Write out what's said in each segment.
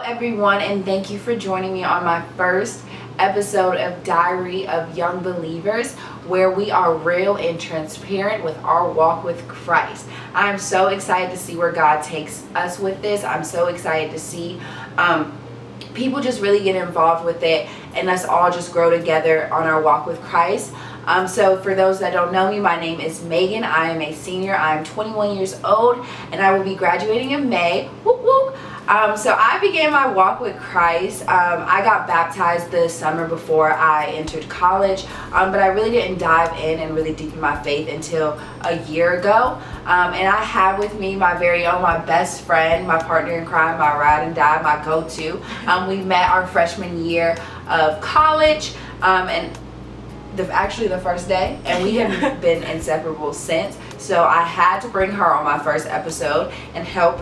everyone, and thank you for joining me on my first episode of Diary of Young Believers, where we are real and transparent with our walk with Christ. I'm so excited to see where God takes us with this. I'm so excited to see people just really get involved with it and us all just grow together on our walk with Christ. So for those that don't know me, my name is Megan. I am a senior. I'm 21 years old and I will be graduating in May. Whoop, whoop. So I began my walk with Christ. I got baptized the summer before I entered college, but I really didn't dive in and really deepen my faith until a year ago. And I have with me my very own, my best friend, my partner in crime, my ride and die, my go-to. We met our freshman year of college, and actually the first day, and we have been inseparable since. So I had to bring her on my first episode and help,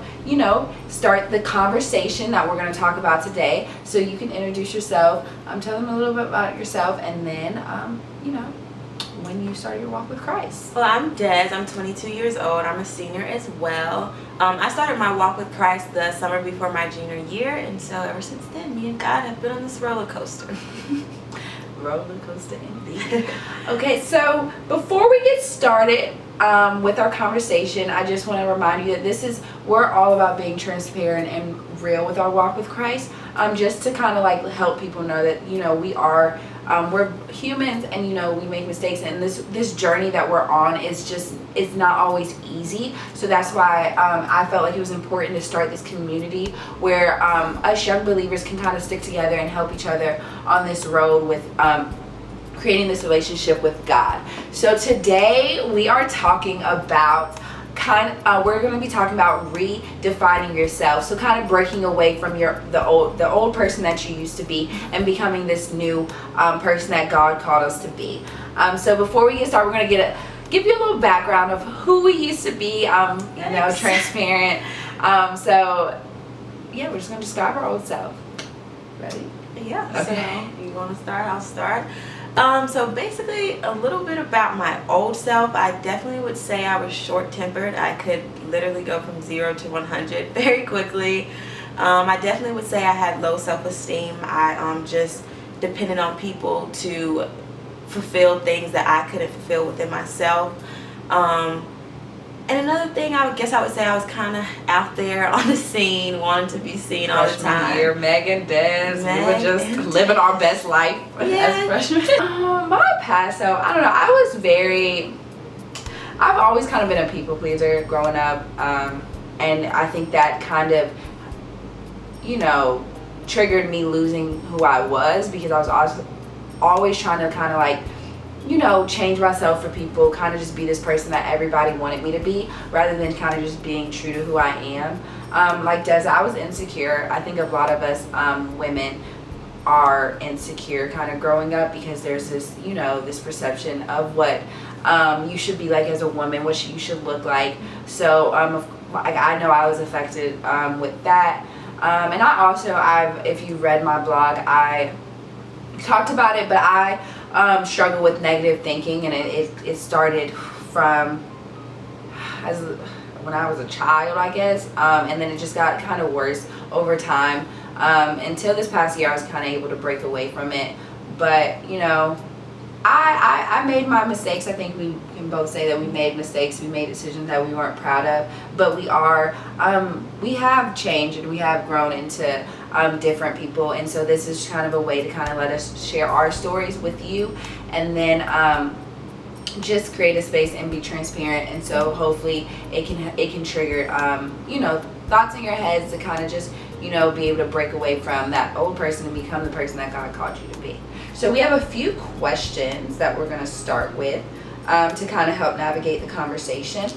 start the conversation that we're going to talk about today. So you can introduce yourself, tell them a little bit about yourself, and then, when you started your walk with Christ. Well, I'm Des. I'm 22 years old. I'm a senior as well. I started my walk with Christ the summer before my junior year, and so ever since then, me and God have been on this roller coaster. Roller coaster indeed. Okay, so before we get started with our conversation, I just want to remind you that we're all about being transparent and real with our walk with Christ, just to kind of help people know that we're humans and we make mistakes, and this journey that we're on is not always easy. So that's why I felt like it was important to start this community where us young believers can kind of stick together and help each other on this road with creating this relationship with God. So today we are talking about we're going to be talking about redefining yourself. So kind of breaking away from the old person that you used to be and becoming this new person that God called us to be. So before we get started, we're going to give you a little background of who we used to be, transparent. So yeah, we're just going to describe our old self. Ready? Yeah. Okay. So you want to start? I'll start. So basically a little bit about my old self. I definitely would say I was short-tempered. I could literally go from 0 to 100 very quickly. I definitely would say I had low self-esteem. I just depended on people to fulfill things that I couldn't fulfill within myself. And another thing, I guess I would say I was kind of out there on the scene, wanting to be seen all the time. Year, Megan, Des, we were just living our best life as freshmen. My past self, I don't know, I've always kind of been a people pleaser growing up, and I think that kind of, triggered me losing who I was, because I was always trying to kind of change myself for people, kind of just be this person that everybody wanted me to be, rather than kind of just being true to who I am. Like Des, I was insecure. I think a lot of us women are insecure kind of growing up, because there's this, this perception of what you should be like as a woman, what you should look like. So I know I was affected with that. And if you read my blog, I talked about it, but I struggle with negative thinking, and it started from when I was a child, I guess, and then it just got kind of worse over time, until this past year I was kind of able to break away from it. But I made my mistakes. I think we can both say that we made mistakes. We made decisions that we weren't proud of, but we have changed and we have grown into different people. And so this is kind of a way to kind of let us share our stories with you, and then just create a space and be transparent. And so hopefully it can trigger thoughts in your heads to kind of just be able to break away from that old person and become the person that God called you to be. So we have a few questions that we're going to start with to kind of help navigate the conversation.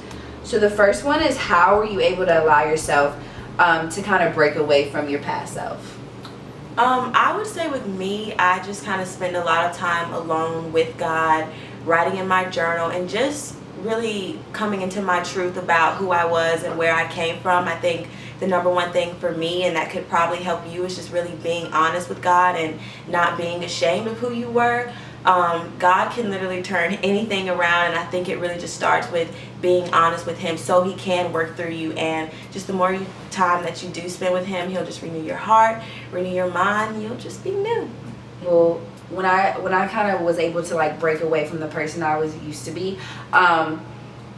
So the first one is, how were you able to allow yourself to kind of break away from your past self? I would say with me, I just kind of spend a lot of time alone with God, writing in my journal, and just really coming into my truth about who I was and where I came from. I think the number one thing for me, and that could probably help you, is just really being honest with God and not being ashamed of who you were. God can literally turn anything around, and I think it really just starts with being honest with him so he can work through you. And just the more time that you do spend with him, he'll just renew your heart, renew your mind, you'll just be new. Well, when I kind of was able to like break away from the person I was used to be,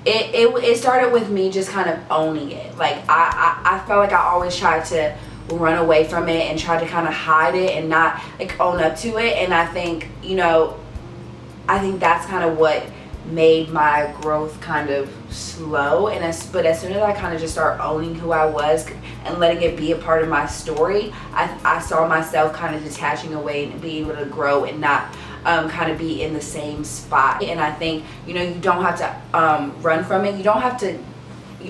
it started with me just kind of owning it. Like I felt like I always tried to run away from it and try to kind of hide it and not like own up to it. And I think that's kind of what made my growth kind of slow. But as soon as I kind of just start owning who I was and letting it be a part of my story, I saw myself kind of detaching away and being able to grow and not kind of be in the same spot. And I think you don't have to run from it. You don't have to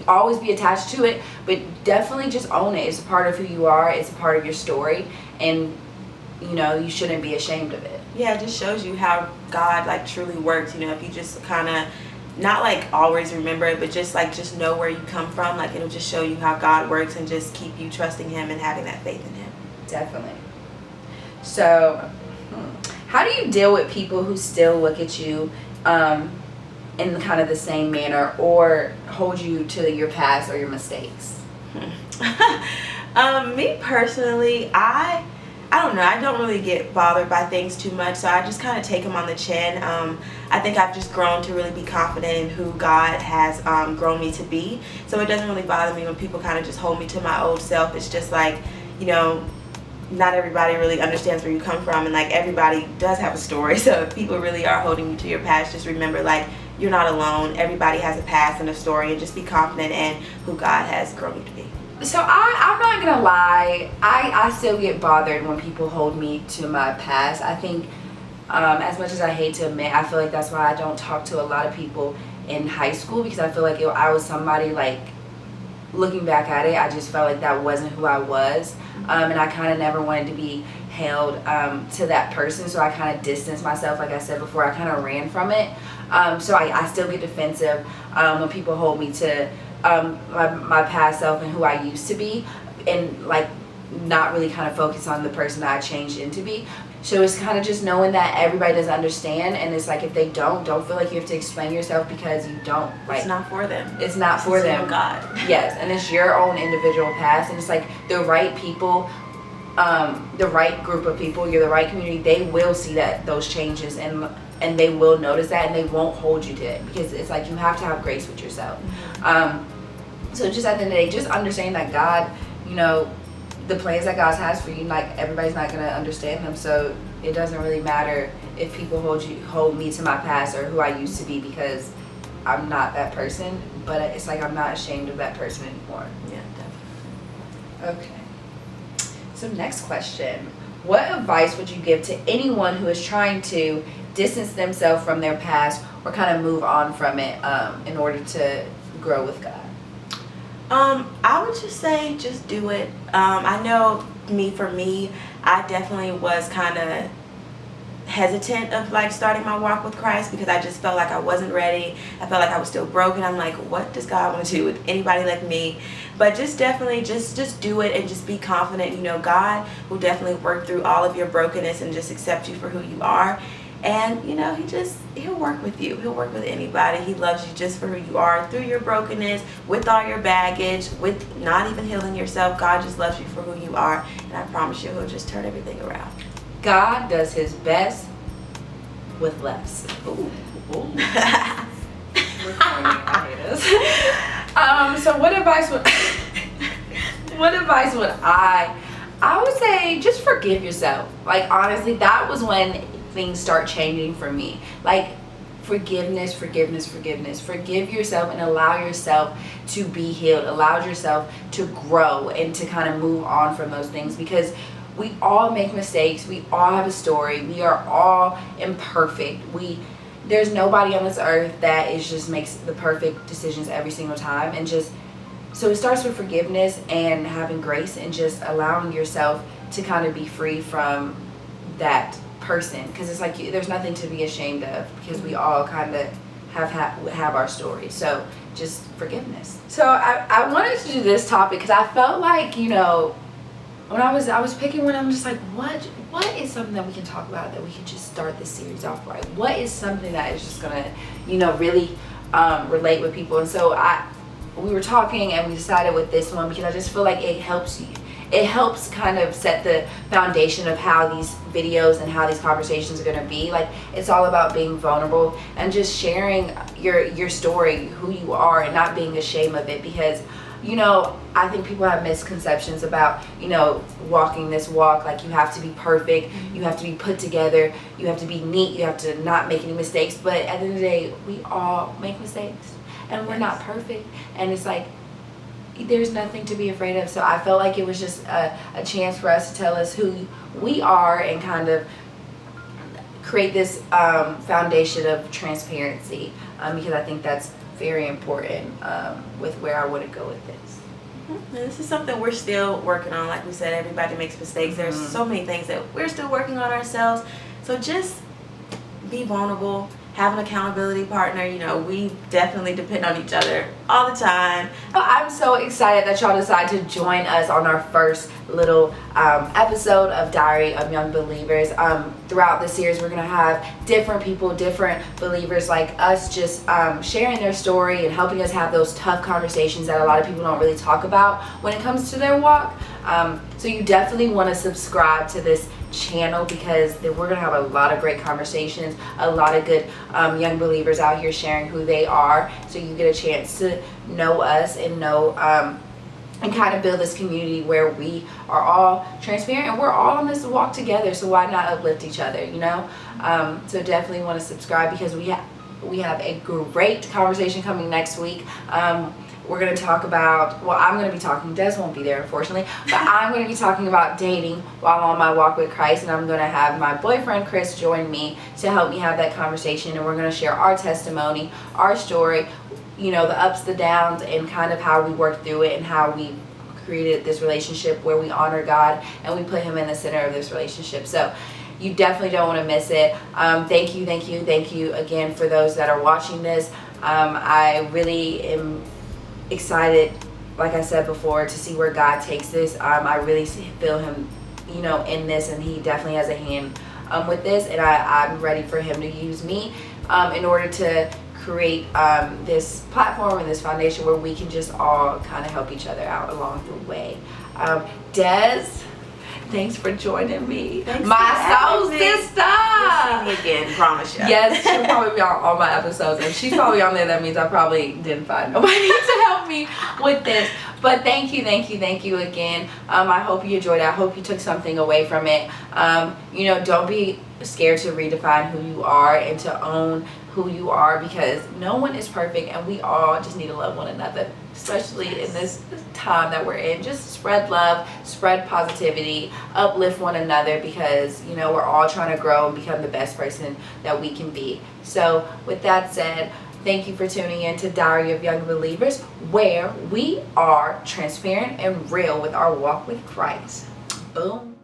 always be attached to it, but definitely just own it. It's a part of who you are. It's a part of your story, and you shouldn't be ashamed of it. Yeah, it just shows you how God like truly works. If you just kind of not like always remember it, but just know where you come from. Like it'll just show you how God works and just keep you trusting him and having that faith in him. Definitely. So how do you deal with people who still look at you in kind of the same manner or hold you to your past or your mistakes? Me personally, I don't know. I don't really get bothered by things too much, so I just kind of take them on the chin. I think I've just grown to really be confident in who God has grown me to be, so it doesn't really bother me when people kind of just hold me to my old self. It's just like, not everybody really understands where you come from, and like everybody does have a story. So if people really are holding you to your past, just remember like you're not alone. Everybody has a past and a story, and just be confident in who God has grown you to be. So I'm not gonna lie, I still get bothered when people hold me to my past. I think as much as I hate to admit, I feel like that's why I don't talk to a lot of people in high school, because I feel like I was somebody, like looking back at it, I just felt like that wasn't who I was, and I kind of never wanted to be held to that person, so I kind of distanced myself. Like I said before, I kind of ran from it. So I still get defensive when people hold me to my past self and who I used to be, and like not really kind of focus on the person that I changed into be. So it's kind of just knowing that everybody doesn't understand, and it's like if they don't feel like you have to explain yourself, because you don't. Like, it's not for them. It's not for them. God. Yes, and it's your own individual past, and it's like the right people, the right group of people, you're the right community. They will see those changes, and they will notice that, and they won't hold you to it, because it's like you have to have grace with yourself. So just at the end of the day, just understanding that God, the plans that God has for you, like everybody's not gonna understand them, so it doesn't really matter if people hold me to my past or who I used to be, because I'm not that person. But it's like I'm not ashamed of that person anymore. Yeah, definitely. Okay. So next question: what advice would you give to anyone who is trying to distance themselves from their past or kind of move on from it in order to grow with God? I would just say just do it. I know for me, I definitely was kind of hesitant of like starting my walk with Christ, because I just felt like I wasn't ready. I felt like I was still broken. I'm like, what does God want to do with anybody like me? But just definitely just do it and just be confident. God will definitely work through all of your brokenness and just accept you for who you are. And he'll work with you. He'll work with anybody. He loves you just for who you are, through your brokenness, with all your baggage, with not even healing yourself. God just loves you for who you are, and I promise you, he'll just turn everything around. God does his best with less. Ooh. So what advice would I would say just forgive yourself. Like honestly, that was when things start changing for me. Like forgiveness. Forgive yourself and allow yourself to be healed. Allow yourself to grow and to kind of move on from those things, because we all make mistakes. We all have a story. We are all imperfect. There's nobody on this earth that makes the perfect decisions every single time. And so it starts with forgiveness and having grace and just allowing yourself to kind of be free from that person, because it's like there's nothing to be ashamed of, because we all kind of have our story. So just forgiveness. So I wanted to do this topic because I felt like when I was picking one, I'm just like, what is something that we can talk about that we can just start this series off right? What is something that is just gonna, really relate with people? And so we were talking and we decided with this one because I just feel like it helps kind of set the foundation of how these videos and how these conversations are going to be. Like, it's all about being vulnerable and just sharing your story, who you are, and not being ashamed of it, because I think people have misconceptions about walking this walk. Like, you have to be perfect, you have to be put together, you have to be neat, you have to not make any mistakes. But at the end of the day, we all make mistakes and we're not perfect, and it's like there's nothing to be afraid of. So I felt like it was just a chance for us to tell us who we are and kind of create this foundation of transparency, because I think that's very important with where I want to go with this. And this is something we're still working on. Like we said, everybody makes mistakes. There's so many things that we're still working on ourselves. So just be vulnerable. Have an accountability partner. We definitely depend on each other all the time. I'm so excited that y'all decided to join us on our first little episode of Diary of Young Believers. Throughout this series, we're going to have different people, different believers like us, just sharing their story and helping us have those tough conversations that a lot of people don't really talk about when it comes to their walk. So you definitely want to subscribe to this channel, because we're going to have a lot of great conversations, a lot of good young believers out here sharing who they are, so you get a chance to know us and know and kind of build this community where we are all transparent and we're all on this walk together. So why not uplift each other, so definitely want to subscribe, because we have a great conversation coming next week. We're going to talk about, I'm going to be talking, Des won't be there unfortunately, but I'm going to be talking about dating while on my walk with Christ, and I'm going to have my boyfriend Chris join me to help me have that conversation, and we're going to share our testimony, our story, the ups, the downs, and kind of how we worked through it and how we created this relationship where we honor God and we put Him in the center of this relationship. So you definitely don't want to miss it. Thank you again for those that are watching this. I really am excited, like I said before, to see where God takes this. I really feel Him, in this, and He definitely has a hand with this, and I'm ready for Him to use me in order to create this platform and this foundation where we can just all kind of help each other out along the way. Des, thanks for joining me. Thanks my soul sister. We'll see me again, promise you. Yes, she'll probably be on all my episodes. If she's probably on there, that means I probably didn't find nobody to help me with this. But thank you again. I hope you enjoyed it. I hope you took something away from it. Don't be scared to redefine who you are and to own who you are, because no one is perfect and we all just need to love one another, especially in this time that we're in. Just spread love, spread positivity, uplift one another, because we're all trying to grow and become the best person that we can be. So with that said, thank you for tuning in to Diary of Young Believers, where we are transparent and real with our walk with Christ. Boom.